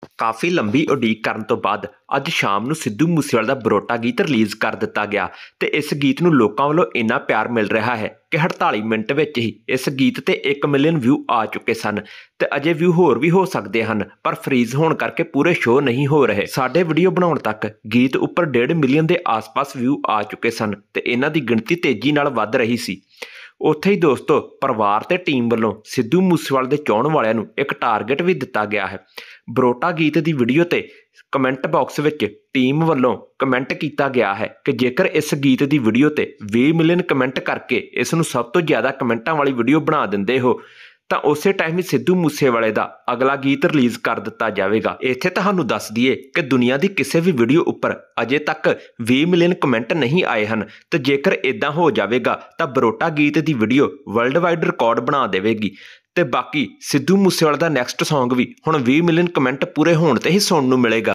ਕਾਫੀ ਲੰਬੀ ਉਡੀਕ ਕਰਨ ਤੋਂ ਬਾਅਦ ਅੱਜ ਸ਼ਾਮ ਨੂੰ ਸਿੱਧੂ ਮੂਸੇਵਾਲੇ ਦਾ ਬਰੋਟਾ ਗੀਤ ਰਿਲੀਜ਼ ਕਰ ਦਿੱਤਾ ਗਿਆ ਤੇ ਇਸ ਗੀਤ ਨੂੰ ਲੋਕਾਂ ਵੱਲੋਂ ਇੰਨਾ ਪਿਆਰ ਮਿਲ ਰਿਹਾ ਹੈ ਕਿ 48 ਮਿੰਟ ਵਿੱਚ ਹੀ ਇਸ ਗੀਤ ਤੇ 1 ਮਿਲੀਅਨ ਵਿਊ ਆ ਚੁੱਕੇ ਸਨ ਤੇ ਅਜੇ ਵਿਊ ਹੋਰ ਵੀ ਹੋ ਸਕਦੇ ਹਨ, ਪਰ ਫ੍ਰੀਜ਼ ਹੋਣ ਕਰਕੇ ਪੂਰੇ ਸ਼ੋਅ ਨਹੀਂ ਹੋ ਰਹੇ। ਸਾਡੇ ਵੀਡੀਓ ਬਣਾਉਣ ਤੱਕ ਗੀਤ ਉੱਪਰ 1.5 ਮਿਲੀਅਨ ਦੇ ਆਸ-ਪਾਸ ਵਿਊ ਆ ਚੁੱਕੇ ਸਨ ਤੇ ਇਹਨਾਂ ਦੀ ਗਿਣਤੀ ਤੇਜ਼ੀ ਨਾਲ ਵੱਧ ਰਹੀ ਸੀ। ਉੱਥੇ ਹੀ ਦੋਸਤੋ, ਪਰਿਵਾਰ ਤੇ ਟੀਮ ਵੱਲੋਂ ਸਿੱਧੂ ਮੂਸੇਵਾਲੇ ਦੇ ਚਾਹਣ ਵਾਲਿਆਂ ਨੂੰ ਇੱਕ ਟਾਰਗੇਟ ਵੀ ਦਿੱਤਾ ਗਿਆ ਹੈ। ਬਰੋਟਾ ਗੀਤ ਦੀ ਵੀਡੀਓ ਤੇ ਕਮੈਂਟ ਬਾਕਸ ਵਿੱਚ ਟੀਮ ਵੱਲੋਂ ਕਮੈਂਟ ਕੀਤਾ ਗਿਆ ਹੈ ਕਿ ਜੇਕਰ ਇਸ ਗੀਤ ਦੀ ਵੀਡੀਓ ਤੇ 20 ਮਿਲੀਅਨ ਕਮੈਂਟ ਕਰਕੇ ਇਸ ਨੂੰ ਸਭ ਤੋਂ ਜ਼ਿਆਦਾ ਕਮੈਂਟਾਂ ਵਾਲੀ ਵੀਡੀਓ ਬਣਾ ਦਿੰਦੇ ਹੋ ਤਾਂ ਉਸੇ ਟਾਈਮ ਹੀ ਸਿੱਧੂ ਮੂਸੇਵਾਲੇ ਦਾ ਅਗਲਾ ਗੀਤ ਰਿਲੀਜ਼ ਕਰ ਦਿੱਤਾ ਜਾਵੇਗਾ। ਇੱਥੇ ਤੁਹਾਨੂੰ ਦੱਸ ਦਈਏ ਕਿ ਦੁਨੀਆ ਦੀ ਕਿਸੇ ਵੀ ਵੀਡੀਓ ਉੱਪਰ ਅਜੇ ਤੱਕ 20 ਮਿਲੀਅਨ ਕਮੈਂਟ ਨਹੀਂ ਆਏ ਹਨ ਤੇ ਜੇਕਰ ਇਦਾਂ ਹੋ ਜਾਵੇਗਾ ਤਾਂ ਬਰੋਟਾ ਗੀਤ ਦੀ ਵੀਡੀਓ ਵਰਲਡ ਵਾਈਡ ਰਿਕਾਰਡ ਬਣਾ ਦੇਵੇਗੀ ਤੇ ਬਾਕੀ ਸਿੱਧੂ ਮੂਸੇਵਾਲੇ ਦਾ ਨੈਕਸਟ ਸੌਂਗ ਵੀ ਹੁਣ 20 ਮਿਲੀਅਨ ਕਮੈਂਟ ਪੂਰੇ ਹੋਣ ਤੇ ਹੀ ਸੁਣਨ ਨੂੰ ਮਿਲੇਗਾ।